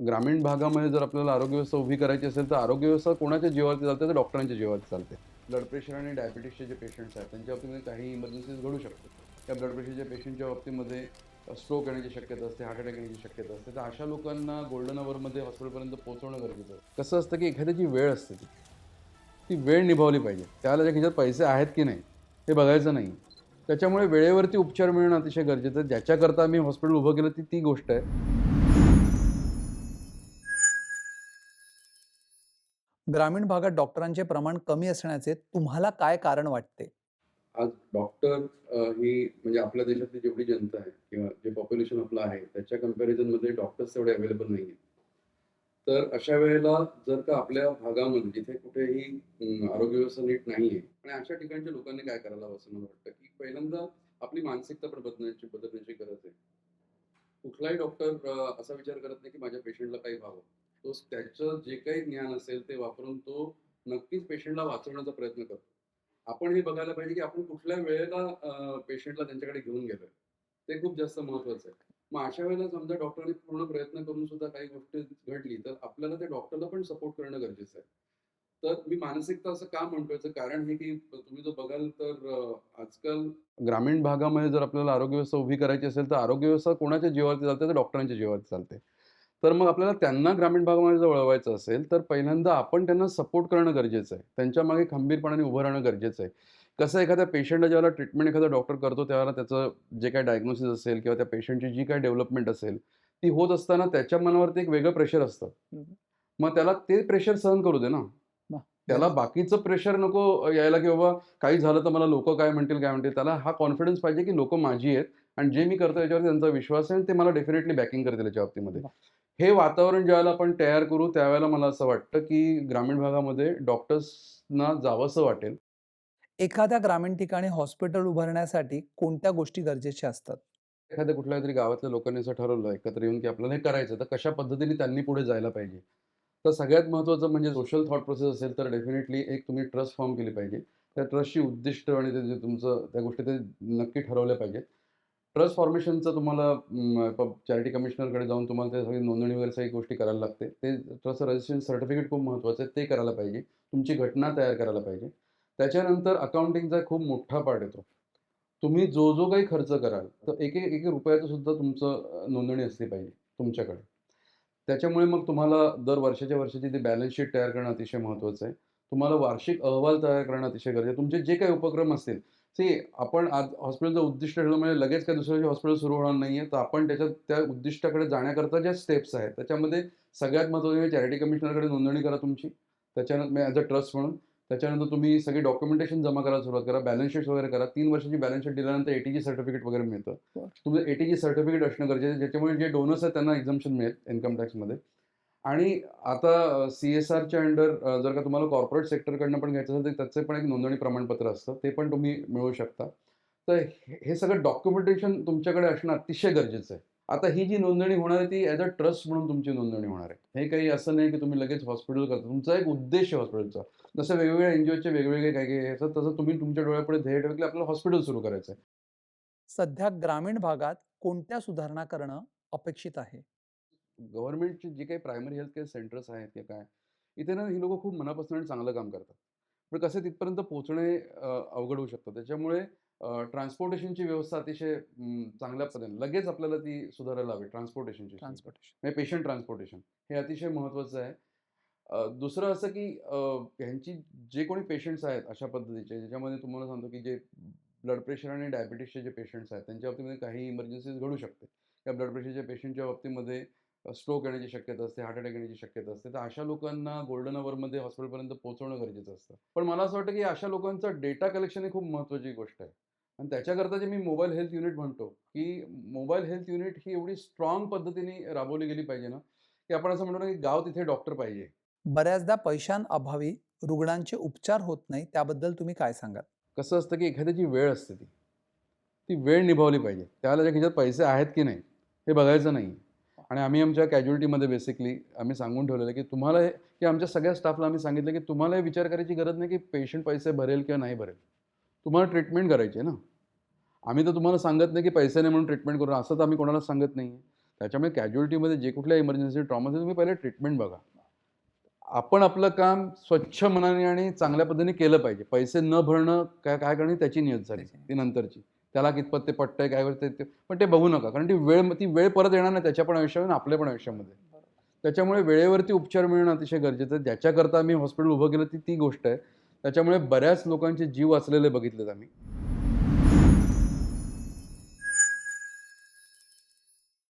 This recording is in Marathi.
ग्रामीण भागामध्ये जर आपल्याला आरोग्य व्यवस्था उभी करायची असेल, तर आरोग्य व्यवस्था कोणाच्या जीवावरती चालते? तर डॉक्टरांच्या जीवावरती चालते. ब्लड प्रेशर आणि डायबिटीसचे जे पेशंट्स आहेत, त्यांच्या बाबतीमध्ये काही इमर्जन्सीज घडू शकतात. त्या ब्लड प्रेशरच्या पेशंटच्या बाबतीमध्ये स्ट्रोक येण्याची शक्यता असते, हार्ट अटॅक येण्याची शक्यता असते. तर अशा लोकांना गोल्डन अवरमध्ये हॉस्पिटलपर्यंत पोहोचवणं गरजेचं आहे. कसं असतं, की एखाद्याची वेळ असते ती वेळ निभावली पाहिजे. त्याला त्या खिशात पैसे आहेत की नाही, हे बघायचं नाही. त्याच्यामुळे वेळेवरती उपचार मिळणं अतिशय गरजेचं आहे. ज्याच्याकरता आम्ही हॉस्पिटल उभं केलं ती ती गोष्ट आहे. ग्रामीण भागात डॉक्टरांचे प्रमाण कमी असण्याचे तुम्हाला काय कारण वाटते? आज डॉक्टर ही म्हणजे आपल्या देशातली जेवढी जनता आहे किंवा जे पॉप्युलेशन आपलं आहे, त्याच्या कंपॅरिझनमध्ये डॉक्टर्स तेवढे अवेलेबल नाही आहेत. तर अशा वेळेला जर का आपल्या भागामध्ये जिथे कुठेही आरोग्य व्यवस्था नीट नाही आहे आणि अशा ठिकाणच्या लोकांनी काय करायला हवं असं मला वाटतं, की पहिल्यांदा आपली मानसिकता पण बदलण्याची गरज आहे. कुठलाही डॉक्टर असा विचार करत नाही, की माझ्या पेशंटला काही व्हावं. तो त्याचं जे काही ज्ञान असेल ते वापरून तो नक्कीच पेशंटला वाचवण्याचा प्रयत्न करतो. आपण हे बघायला पाहिजे, की आपण कुठल्या वेळेला पेशंटला त्यांच्याकडे घेऊन गेलोय. ते खूप जास्त महत्वाचं आहे. मग अशा वेळेला समजा डॉक्टरांनी पूर्ण प्रयत्न करून सुद्धा काही गोष्ट घडली, तर आपल्याला त्या डॉक्टरला पण सपोर्ट करणं गरजेचं आहे. तर मी मानसिकता असं का म्हणतोय? याचं कारण हे, की तुम्ही जर बघाल तर आजकाल ग्रामीण भागामध्ये जर आपल्याला आरोग्य व्यवस्था उभी करायची असेल, तर आरोग्य व्यवस्था कोणाच्या जीवावरती चालते? तर डॉक्टरांच्या जीवावरती चालते. तर मग आपल्याला त्यांना ग्रामीण भागामध्ये जर वळवायचं असेल, तर पहिल्यांदा आपण त्यांना सपोर्ट करणं गरजेचं आहे. त्यांच्या मागे खंबीरपणाने उभं राहणं गरजेचं आहे. कसं एखाद्या पेशंटला ज्यावेळेला ट्रीटमेंट एखादा डॉक्टर करतो, त्यावेळेला त्याचं जे काही डायग्नोसिस असेल किंवा त्या पेशंटची जी काही डेव्हलपमेंट असेल, ती होत असताना त्याच्या मनावरती एक वेगळं प्रेशर असतं. हं, मग त्याला ते प्रेशर सहन करू दे ना. वाह! त्याला व्हेरी बाकीचं प्रेशर नको यायला, की बाबा काही झालं तर मला लोकं काय म्हणतील, काय म्हणतील. त्याला हा कॉन्फिडन्स पाहिजे, की लोकं माझी आहेत आणि जे मी करतोय याच्यावरती त्यांचा विश्वास आहे आणि ते मला डेफिनिटली बॅकिंग करतील याच्या बाबतीमध्ये. वाह! हे वातावरण ज्यावेळेला आपण तयार करू, त्यावेळेला मला असं वाटतं, की ग्रामीण भागामध्ये डॉक्टर्सना जावसं वाटेल. एखाद्या ग्रामीण ठिकाणी हॉस्पिटल उभारण्यासाठी कोणत्या गोष्टी गरजेच्या असतात? एखाद्या कुठल्यातरी गावातल्या लोकांनी असं ठरवलं एकत्र येऊन, की आपल्याला हे करायचं, तर कशा पद्धतीने त्यांनी पुढे जायला पाहिजे. तर सगळ्यात महत्त्वाचं म्हणजे सोशल थॉट प्रोसेस असेल, तर डेफिनिटली एक तुम्ही ट्रस्ट फॉर्म केली पाहिजे. त्या ट्रस्टची उद्दिष्ट आणि ते जे तुमचं त्या गोष्टी ते नक्की ठरवल्या पाहिजेत. ट्रस्ट फॉर्मेशनचं तुम्हाला चॅरिटी कमिशनरकडे जाऊन तुम्हाला ते सगळी नोंदणी वगैरे सगळी गोष्टी करायला लागते. ते ट्रस्ट रजिस्ट्रेशन सर्टिफिकेट खूप महत्त्वाचं आहे, ते करायला पाहिजे. तुमची घटना तयार करायला पाहिजे. त्याच्यानंतर अकाउंटिंगचा खूप मोठा पार्ट येतो. तुम्ही जो काही खर्च कराल, तर एक रुपयाचं सुद्धा तुमचं नोंदणी असली पाहिजे तुमच्याकडे. त्याच्यामुळे मग तुम्हाला दर वर्षाच्या वर्षाची ती बॅलन्स शीट तयार करणं अतिशय महत्त्वाचं आहे. तुम्हाला वार्षिक अहवाल तयार करणं अतिशय गरजेचं आहे. तुमचे जे काही उपक्रम असतील, आपण आज हॉस्पिटलचं उद्दिष्ट ठेवलं म्हणजे लगेच काही दुसऱ्या दिवशी हॉस्पिटल सुरू होणार नाहीये. तर आपण त्या उद्दिष्टाकडे जाण्याकरता ज्या स्टेप्स आहेत, त्याच्यामध्ये सगळ्यात महत्त्वाचं म्हणजे चॅरिटी कमिशनरकडे नोंदणी करा तुमची. त्याच्यानंतर ॲज अ ट्रस्ट म्हणून. त्याच्यानंतर तुम्ही सगळी डॉक्युमेंटेशन जमा करायला सुरुवात करा. बॅलन्स शीट्स वगैरे करा. 3 वर्षाची बॅलन्स शीट दिल्यानंतर एटीजी सर्टिफिकेट वगैरे मिळतं. बरं. तुमचं एटीजी सर्टिफिकेट असणं गरजेचं आहे, ज्याच्यामुळे जे डोनर्स आहेत त्यांना एक्झम्पशन मिळेल इन्कम टॅक्समध्ये. आणि आता सी-एस-आरच्या अंडर जर का तुम्हाला कॉर्पोरेट सेक्टरकडनं पण घ्यायचं असेल, तर त्याचं पण एक नोंदणी प्रमाणपत्र असतं. ते पण तुम्ही मिळवू शकता. तर हे सगळं डॉक्युमेंटेशन तुमच्याकडे असणं अतिशय गरजेचं आहे. आता ही जी नोंदणी होणार आहे, ती ॲज अ ट्रस्ट म्हणून तुमची नोंदणी होणार आहे. हे काही असं नाही, की तुम्ही लगेच हॉस्पिटल करता. तुमचा एक उद्देश आहे हॉस्पिटलचा. जसं वेगवेगळ्या एन-जी-ओचे वेगवेगळे काही-काही असतात, तसं तुम्ही तुमच्या डोळ्यापुढे ध्येय ठेवा, की आपल्याला हॉस्पिटल सुरू करायचं आहे. सध्या ग्रामीण भागात कोणत्या सुधारणा करणं अपेक्षित आहे? गव्हर्नमेंटची जी काही प्रायमरी हेल्थ केअर सेंटर्स आहेत किंवा काय, इथे ना ही लोकं खूप मनापासून आणि चांगलं काम करतात. पण कसं तिथपर्यंत पोहोचणे अवघड होऊ शकतं. त्याच्यामुळे ट्रान्सपोर्टेशनची व्यवस्था अतिशय चांगल्या पद्धतीने लगेच आपल्याला ती सुधारायला हवी ट्रान्सपोर्टेशनची सुद्धा. ट्रान्सपोर्टेशन. म्हणजे पेशंट ट्रान्सपोर्टेशन हे अतिशय महत्त्वाचं आहे. दुसरं असं की ह्यांची जे कोणी पेशंट्स आहेत अशा पद्धतीचे, ज्याच्यामध्ये तुम्हाला सांगतो की जे ब्लड प्रेशर आणि डायबिटीसचे जे पेशंट्स आहेत, त्यांच्या बाबतीमध्ये काही इमर्जन्सीज घडू शकते. त्या ब्लड प्रेशरच्या पेशंटच्या बाबतीमध्ये स्ट्रोक येण्याची शक्यता असते, हार्ट अटॅक येण्याची शक्यता असते. तर अशा लोकांना गोल्डन अवरमध्ये हॉस्पिटलपर्यंत पोहोचवणं गरजेचं असतं. पण मला असं वाटतं की अशा लोकांचं डेटा कलेक्शन ही खूप महत्त्वाची गोष्ट आहे. आणि त्याच्याकरता जे मी मोबाईल हेल्थ युनिट म्हणतो, की मोबाईल हेल्थ युनिट ही एवढी स्ट्राँग पद्धतीने राबवली गेली पाहिजे ना, की आपण असं म्हणतो ना, की गाव तिथे डॉक्टर पाहिजे. बऱ्याचदा पैशांअभावी रुग्णांचे उपचार होत नाही, त्याबद्दल तुम्ही काय सांगाल? कसं असतं, की एखाद्याची वेळ असते ती वेळ निभावली पाहिजे. त्याला त्याच्या खिशात पैसे आहेत की नाही, हे बघायचं नाही. आणि आम्ही आमच्या कॅज्युअल्टीमध्ये बेसिकली आम्ही सांगून ठेवलेलं आहे, की तुम्हाला हे की आमच्या सगळ्या स्टाफला आम्ही सांगितलं, की तुम्हाला हे विचार करायची गरज नाही, की पेशंट पैसे भरेल किंवा नाही भरेल. तुम्हाला ट्रीटमेंट करायची आहे ना. आम्ही तर तुम्हाला सांगत नाही, की पैसे नाही म्हणून ट्रीटमेंट करू, असं तर आम्ही कोणालाच सांगत नाही. त्याच्यामुळे कॅज्युअलिटीमध्ये जे कुठल्या इमर्जन्सी ट्रॉमा असेल तुम्ही पहिले ट्रीटमेंट बघा. आपण आपलं काम स्वच्छ मनाने आणि चांगल्या पद्धतीने केलं पाहिजे. पैसे न भरणं काय काय करणं त्याची नियत झाली, ती नंतरची. त्याला कितपत ते पटतंय काय होतंय ते पण ते बघू नका. कारण ती वेळ परत येणार नाही त्याच्या पण आयुष्यामध्ये आणि आपल्या पण आयुष्यामध्ये. त्याच्यामुळे वेळेवरती उपचार मिळणं अतिशय गरजेचं आहे. ज्याच्याकरता आम्ही हॉस्पिटल उभं केलं ती गोष्ट आहे. त्याच्यामुळे बऱ्याच लोकांचे जीव वाचलेले बघितलेत आम्ही.